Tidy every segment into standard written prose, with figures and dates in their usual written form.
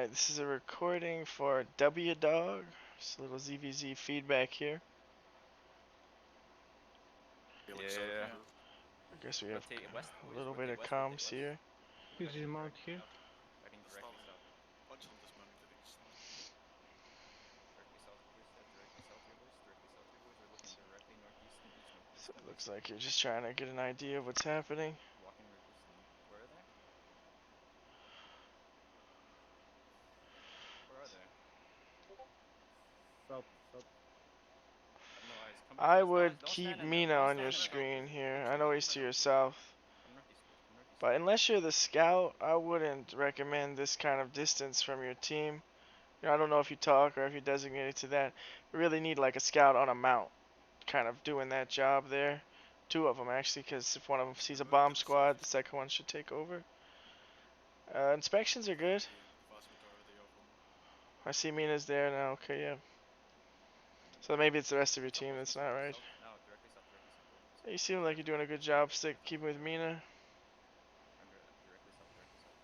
Alright, this is a recording for wdog. Just a little ZVZ feedback here. Yeah. I guess we have Rotate west. a little bit of Rotate comms west. here. Who's your mount here? Heading directly south. Directly south, boys. Directly south here, boys. Directly south here, boys. We're looking directly northeast and east, northeast So and it looks east. like you're just trying to get an idea of what's happening. Walking northeast and where are they? Where are they? South. I have no eyes. Come I west. would Don't keep stand in there. Mina Don't on your stand in there. screen here. I know he's to your south. Come northeast, boys. Come northeast. But unless you're the scout, I wouldn't recommend this kind of distance from your team. You know, I don't know if you talk or if you're designated to that. We really need like a scout on a mount kind of doing that job there. Two of them actually, because if one of them sees a bomb squad, the second one should take over. Inspections are good. I see Mina's there now. Okay, yeah. So maybe it's the rest of your team that's not right. No, directly south, boys. You seem like you're doing a good job keeping with Mina. Directly south.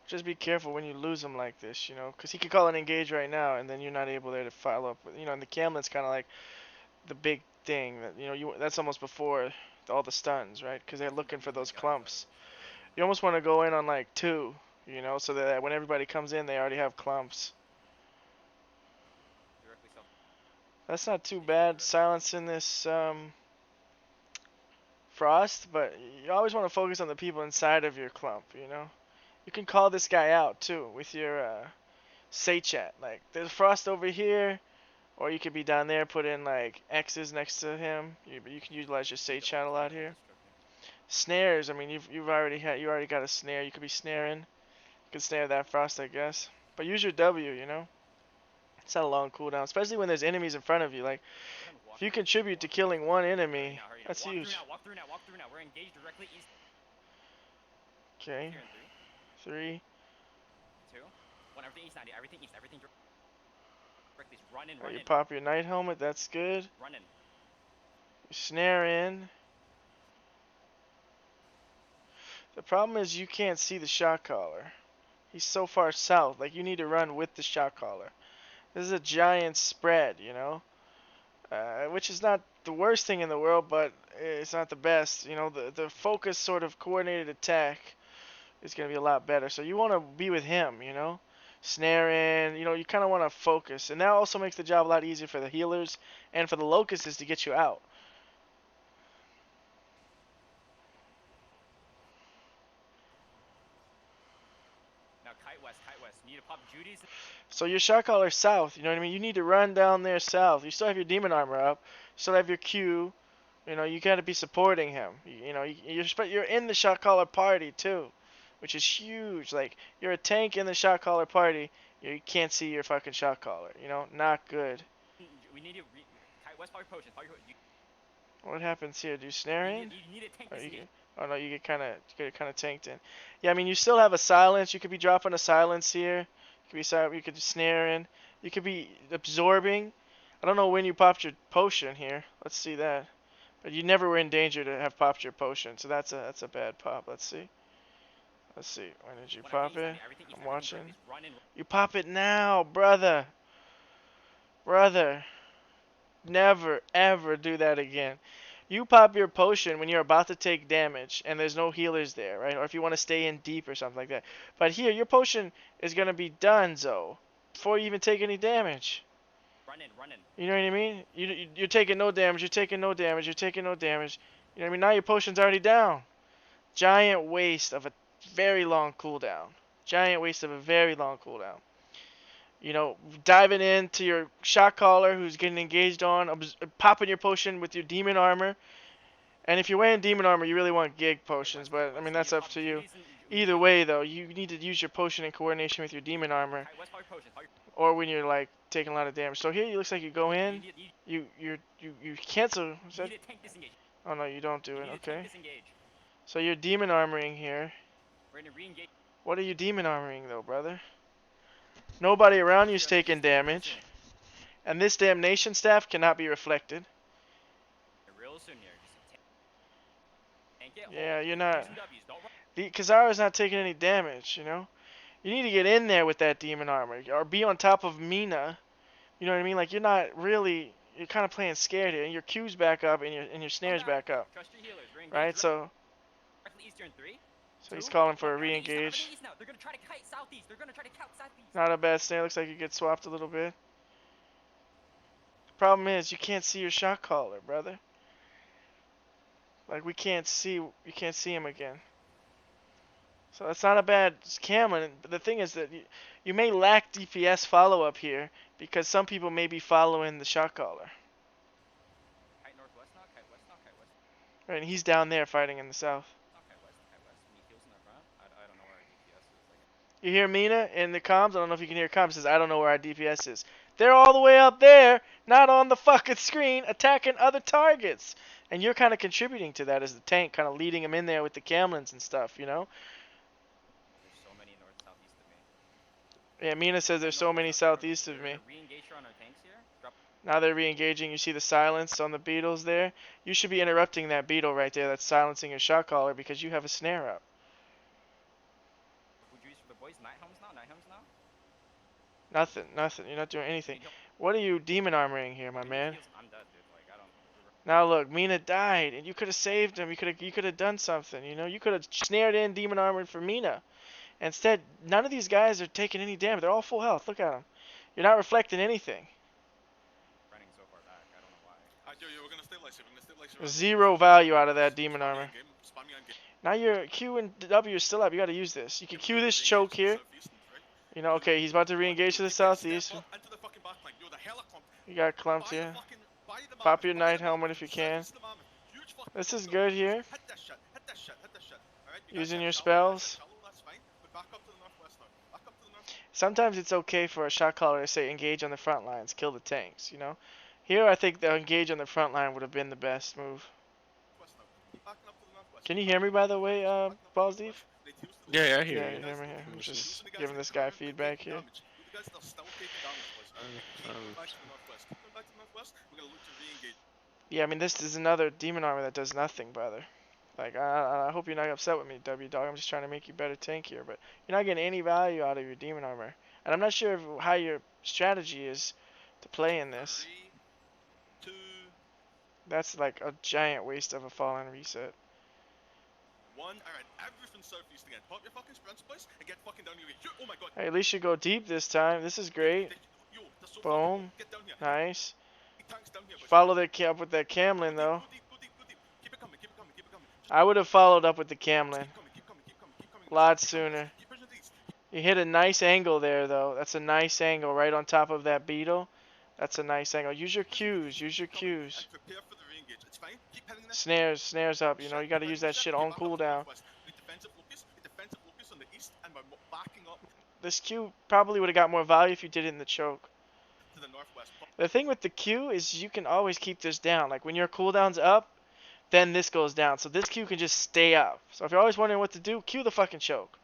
Just be careful when you lose him like this, you know, because he could call an engage right now, and then you're not able there to follow up with, you know, and the Camlet's kind of like the big thing that, you know, that's almost before all the stuns, right? Because they're looking for those clumps. You almost want to go in on like 2, you know, so that when everybody comes in, they already have clumps. Directly south. That's not too bad, silencing this Frost, but you always want to focus on the people inside of your clump, you know. You can call this guy out too with your say chat. Like, there's Frost over here, or you could be down there, put in like X's next to him. You can utilize your say chat a lot here. Snares, I mean, you already got a snare. You could be snaring. You could snare that Frost, I guess. But use your W, you know. It's not a long cooldown, especially when there's enemies in front of you. Like, if you contribute to killing one enemy, that's huge. Walk through now. We're engaged directly east. Okay. Here in 3. 2, 1. Everything east, 90. Everything east. Everything directly east. Run in. You pop your knight helmet. That's good. Run in. You snare in. The problem is you can't see the shot caller. He's so far south. Like, you need to run with the shot caller. This is a giant spread, you know, which is not the worst thing in the world, but it's not the best. You know, the focus sort of coordinated attack is going to be a lot better. So you want to be with him, you know, snaring, you know, you kind of want to focus. And that also makes the job a lot easier for the healers and for the locusts to get you out. Now kite west. You need to pop Judy's. So your shot caller south, you know what I mean? You need to run down there south. You still have your demon armor up. You still have your Q. You know, you got to be supporting him. You know, you're in the shot caller party too, which is huge. Like, you're a tank in the shot caller party. You can't see your fucking shot caller. You know, not good. We need to kite west. Fire potion. What happens here? Do you snare in? You need to tank this engage. Oh no, you get kind of tanked in. Yeah, I mean, you still have a silence. You could be dropping a silence here. You could snare in. You could be absorbing. I don't know when you popped your potion here. Let's see that. But you never were in danger to have popped your potion, so that's a bad pop. Let's see. When did you pop it? I'm watching. You pop it now, brother. Never ever do that again. You pop your potion when you're about to take damage and there's no healers there, right? Or if you want to stay in deep or something like that. But here, your potion is going to be done, Zo, before you even take any damage. Run in. You know what I mean? You're taking no damage, You know what I mean? Now your potion's already down. Giant waste of a very long cooldown. You know, diving into your shot caller who's getting engaged on, popping your potion with your demon armor. And if you're wearing demon armor, you really want gig potions, but I mean, that's up to you. Either way, though, you need to use your potion in coordination with your demon armor, or when you're like taking a lot of damage. So here, it looks like you go in, you cancel. Oh no, you don't do it. Okay. So you're demon armoring here. What are you demon armoring though, brother? Nobody around you's taking damage, and this damnation staff cannot be reflected. Yeah, you're not. The Kazara's not taking any damage, you know. You need to get in there with that demon armor, or be on top of Mina. You know what I mean? Like you're not really, you're kind of playing scared here, and your Q's back up, and your Calm snares down. back up, Trust your healers. We're engaged right? directly east here in 3, So 2, he's calling 1. for a Everything east now. Everything re-engage. east now. They're gonna try to kite southeast. They're gonna try to kite southeast. Not a bad snare. Looks like he gets swapped a little bit. Problem is, you can't see your shot caller, brother. Like we can't see, you can't see him again. So that's not a bad Cameron. But the thing is that you may lack DPS follow-up here because some people may be following the shot caller. Kite northwest now. Kite west now. Kite west. Right, and he's down there fighting in the south. Not kite west. Kite west. Any heals in the front? I don't know where our DPS is. Like. You hear Mina in the comms? I don't know if you can hear comms. It says, I don't know where our DPS is. They're all the way up there, not on the fucking screen, attacking other targets. And you're kind of contributing to that as the tank, kind of leading them in there with the Camlins and stuff, you know? There's so many north southeast of me. Yeah, Mina says there's so many southeast of me. Re-engage on our tanks here. Drop. Now they're re-engaging. You see the silence on the beetles there? You should be interrupting that beetle right there that's silencing your shot caller because you have a snare up. Who'd you use for the boys? Night helms now. Night helms now. Nothing, nothing. You're not doing anything. What are you demon armoring here, my man? I'm dead, dude. Like I don't. Now look, Mina died, and you could have saved him. You could have done something. You know, you could have snared in demon armor for Mina. Instead, none of these guys are taking any damage. They're all full health. Look at them. You're not reflecting anything. Running so far back. I don't know why. There's zero value out of that demon armor. Now your Q and W are still up. You got to use this. You can Q this choke here. You know, okay, he's about to re-engage to the southeast. You got clumped here. Pop your Night Helmet if you can. This is good here. Using your spells. Sometimes it's okay for a shot caller to say engage on the front lines, kill the tanks, you know? Here I think the engage on the front line would have been the best move. Can you hear me by the way, Balls Deep? Yeah, I hear Yeah, you. you hear me? I'm just giving this guy feedback here. Yeah, I mean this is another demon armor that does nothing, brother. Like I hope you're not upset with me, wdog. I'm just trying to make you better tank here, but you're not getting any value out of your demon armor. And I'm not sure how your strategy is to play in this. That's like a giant waste of a fallen reset. Hey, at least you go deep this time. This is great. Boom. Nice. Follow that up with that Camlin though. I would have followed up with the Camlin. A lot sooner. You hit a nice angle there though. That's a nice angle right on top of that beetle. That's a nice angle. Use your Qs. Use your Qs. Snares up. You know, you got to use that shit on cooldown. This Q probably would have got more value if you did it in the choke. The thing with the Q is you can always keep this down. Like when your cooldown's up, then this goes down. So this Q can just stay up. So if you're always wondering what to do, Q the fucking choke.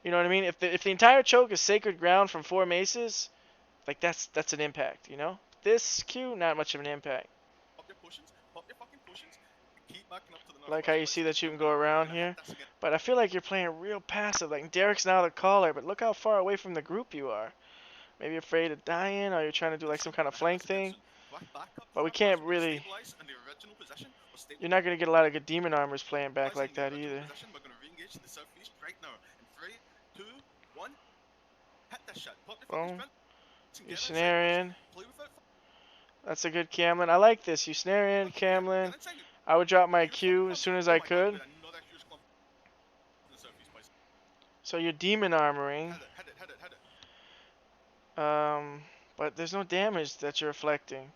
You know what I mean? If the entire choke is sacred ground from 4 maces, like that's an impact, you know? This Q, not much of an impact. Like how you see that you can go around here. But I feel like you're playing real passive. Like Derek's now the caller, but look how far away from the group you are. Maybe you're afraid of dying, or you're trying to do like some kind of flank thing. But we can't really... You're not going to get a lot of good demon armors playing back like that either. Boom. You snare in. That's a good Camlin. I like this. You snare in, Camlin. I would drop my Q as soon as I could. So you're demon armoring. But there's no damage that you're reflecting.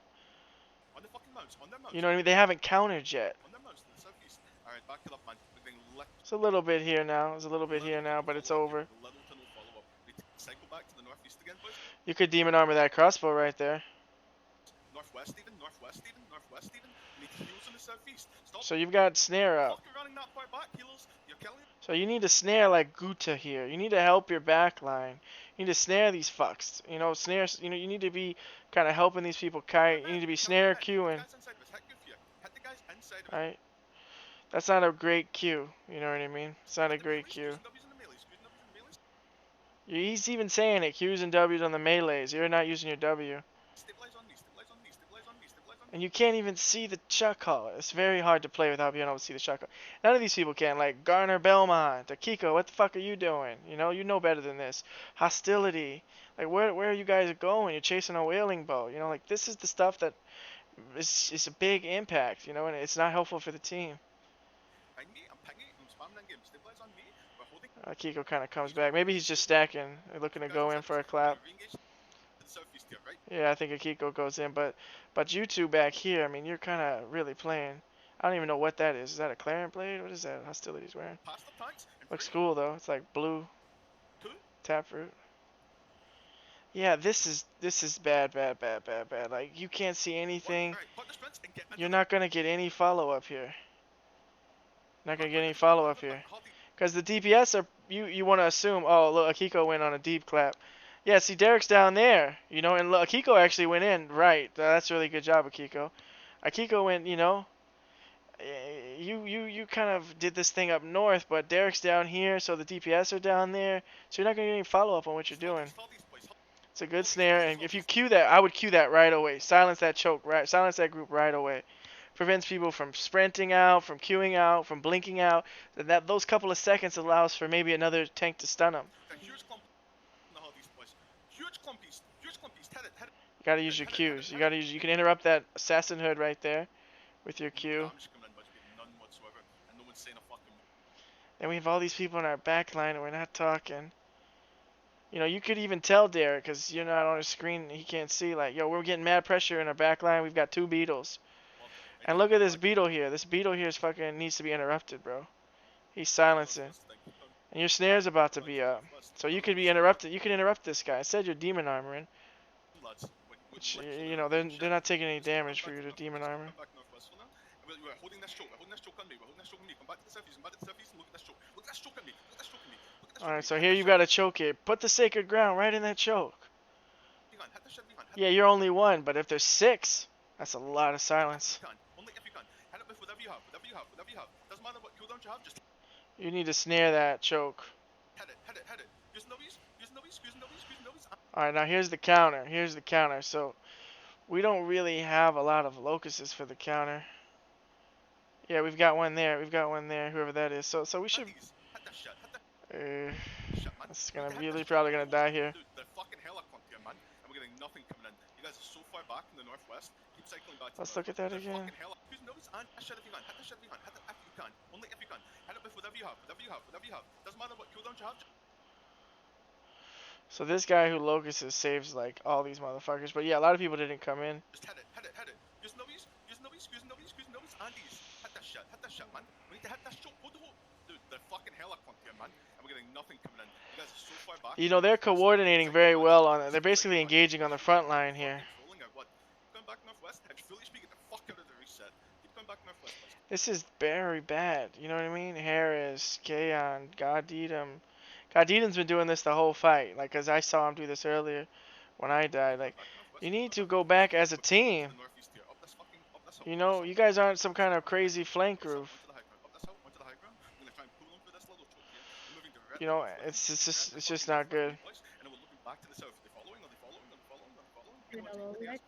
You know what I mean? They haven't countered yet. It's a little bit here now. It's a little bit here now, but it's over. You could demon armor that crossbow right there. So you've got snare up. So you need to snare like Guta here. You need to help your backline. You need to snare these fucks. You know, snares. You know, you need to be kind of helping these people kite. You need to be snare queuing. Right? That's not a great queue. You know what I mean? It's not a great queue. He's even saying it. Q's and W's on the melees. You're not using your W. Stabilize on me, stabilize on me, stabilize on me, stabilize on me. And you can't even see the shot caller. It's very hard to play without being able to see the shot caller. None of these people can. Like Garner Belmont, Akiko, what the fuck are you doing? You know better than this. Hostility. Like where are you guys going? You're chasing a whaling boat. Like this is the stuff that is a big impact. And it's not helpful for the team. I'm pinging, I'm spamming in game. Stabilize on me. We're holding Akiko kind of comes these. We're back. Maybe holding he's these. just We're holding. stacking, looking to Guys, go let's in hit for this. a We're gonna clap. re-engage to the southeast here, right? Yeah, I think Akiko goes in, but you two back here, I mean, you're kind of really playing. I don't even know what that is. Is that a Clarent blade? What is that? Hostility's wearing. Past the tanks in Looks three, cool though. It's like blue two, taproot. Yeah, this is bad, bad, bad, bad, bad. Like you can't see one. anything. Alright, put the sprints and get into You're them. not gonna get any follow up here. Not gonna get Hardline any it, hardline follow it, up hardline here. it. Hardy. Because the DPS are you want to assume. Oh look, Akiko went on a deep clap. Yeah, see Derek's down there. And look, Akiko actually went in. Right. That's a really good job, Akiko. Akiko went. You kind of did this thing up north, but Derek's down here, so the DPS are down there. So you're not gonna get any follow up on what you're doing. Hardy's, boys. It's a good Hardy's, snare, Hardy's, and if you Hardy's. cue that, I would cue that right away. Silence that choke, right? Silence that group right away. Prevents people from sprinting out, from queuing out, from blinking out. Those couple of seconds allows for maybe another tank to stun them. A huge clump in the Hardy's, boys. Huge clumpies. Huge clumpies. Hit it, hit it. You gotta use your Hit it, hit it, cues. hit it. You can interrupt that assassin hood right there with your No Q. damage coming in, boys. We have none whatsoever. And no one's saying a fucking word. And we have all these people in our back line and we're not talking. You could even tell Derek, because you're not on his screen, he can't see, like, yo, we're getting mad pressure in our back line. We've got two beetles. Right, And keep look at coming this back. beetle here. This beetle here is fucking needs to be interrupted, bro. He's Does silencing. this thing. Keep coming And your snare's about to back be to the up. northwest. So you Down could be east here. interrupted. You can interrupt this guy. I said you're demon armoring. Lads, Which, literally they're shit. not taking any Just keep damage coming for back you to to demon northwest. Keep armor. coming back northwest for now. We're holding this choke. We're holding this choke on me. We're holding this choke on me. Come back to the southeast. Come back to the southeast and look at this choke. Look at this choke on me. Look at this choke on me. Look at this choke on Alright, me. so Hit here this you shit. got a choke here. Put the sacred ground right in that choke. Hit this shit. Hit Yeah, you're only one, but if there's six, that's a lot of it if silence. you can. Only if you can. Hit it with whatever you have. Whatever you have. Whatever you have. Doesn't matter what cooldowns you have. Just You need to snare that choke. hit it. Hit it. Hit it. Using noise. Using noise. Using noise. Using noise. Alright, now here's the counter. Here's the counter. So we don't really have a lot of locusts for the counter. Yeah, we've got one there. We've got one there, whoever that is. So we should. Andes. Hit this shit. Hit Uh, this shit, man. that's We gonna need to hit really this shit. probably We're gonna holding die here. Dude, the fucking hell up here, man. And we're getting nothing coming in. You guys are so far back in the northwest. Keep cycling back to Let's the look at northwest. that The again. fucking hell up. Use noise and hit this shit if you can. Hit this shit if you can. Hit it if you can. Only if you can. Hit it with whatever you have. Whatever you have. Whatever you have. Doesn't matter what cooldowns you have. So this guy who locusts saves like all these motherfuckers. But yeah, a lot of people didn't come in. Just hit it. Hit it. Hit it. Use noise. Use noise. Use noise. Use noise. Andes. Hit this shit. Hit this shit, man. We need to hit this choke. Hold the hold. Dude, the fucking hell up here, man. And we're getting nothing coming in. You guys are so far back. They're Northwest. coordinating Cycling very back. well on it. They're Keep basically cycling back. engaging on the front line here. Fucking trolling out what? Going back northwest. It's fully speaking the fuck out of the reset. Keep going back northwest, boys. This is very bad. You know what I mean? Harris, Kaon, Godidum. Godidum's been doing this the whole fight. Like, cause I saw him do this earlier when I died. Like, Back northwest. you Keep need going to go back as a We're going team. to the northeast here. Up this fucking, up this hill. You guys aren't some kind of crazy flank Up this hill, group. onto the high ground. Up this hill, onto the high ground. I'm gonna try and pull them through this little choke here. We're moving directly northwest. It's just not good. And then we're looking back to the south. Are they following? Are they following? Are they following? Are they following? Anyone take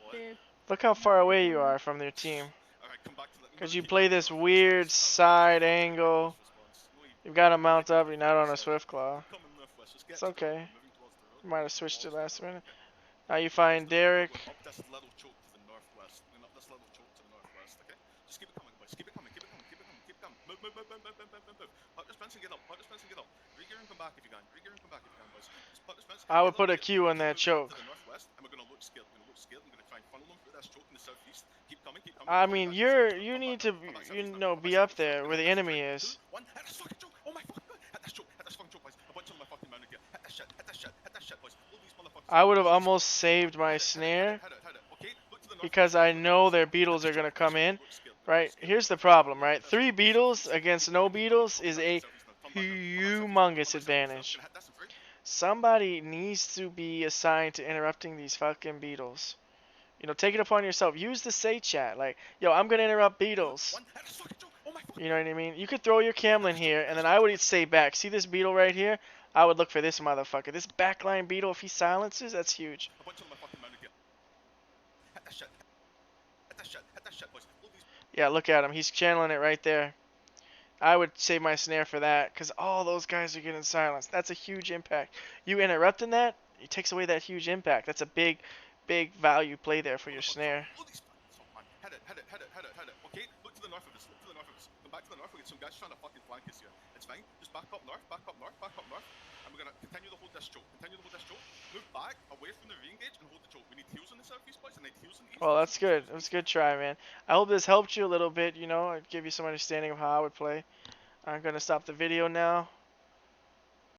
the Did Look how far away you are from their team. Alright, come back to the. Cause you play this weird side angle. You've got to mount up. You're not on a swift claw. It's okay. You might have switched it last minute. Now you find Derek. Up this little choke to the northwest. We're up this little choke to the northwest, okay? Just keep it coming, boys. Keep it coming, keep it coming, keep it coming, keep it coming. Move, move, move, move, move, move, move, move, move. Put this fence and get up. Put this fence and get up. Regear and come back if you can. Regear and come back if you can, boys. Just put this fence. I would get put up a here. Q on Keep that moving up choke. to the northwest, and we're gonna look skilled. We're gonna look skilled. I'm gonna try and funnel them through this choke in the southeast. Keep coming, keep coming. I Coming mean, back to the southeast. you Come need back, to, come back southeast now. Come back be up southeast. there We're where the gonna hit enemy this. is. 3, 2, 1. Hit this fucking choke. Oh my fucking god. Hit this choke. Hit this fucking choke, boys. A bunch of my fucking mounted here. Hit this shit. Hit this shit. Hit this shit, boys. All these motherfuckers. I would have almost saved my snare because I know their beetles are gonna come in. Right? Here's the problem, right? 3 beetles against no beetles is a humongous advantage. Somebody needs to be assigned to interrupting these fucking beetles. Take it upon yourself. Use the say chat. Like, yo, I'm gonna interrupt beetles. You know what I mean? You could throw your Camlin here, and then I would stay back. See this beetle right here? I would look for this motherfucker. This backline beetle, if he silences, that's huge. A bunch of them are fucking mounted gear. Hit this shit. Hit this shit. Hit this shit, boys. Load these. Yeah, look at him. He's channeling it right there. I would save my snare for that, because all those guys are getting silenced. That's a huge impact. You interrupting that, it takes away that huge impact. That's a big, big value play there for your snare. Load these fucking stuff, man. Hit it. Hit it. Hit it. Hit it. Hit it. Okay? Look to the north of us. Look to the north of us. Come back to the north. We get some guys trying to fucking flank us here. It's fine. Just back up north. Back up north. Back up north. And we're gonna continue to hold this choke. Continue to hold this choke. Move back away from the re-engage and hold the choke. We need heals on the southeast, boys, and need heals on the east. Well, that's good. That was a good try, man. I hope this helped you a little bit, you know, give you some understanding of how I would play. I'm going to stop the video now.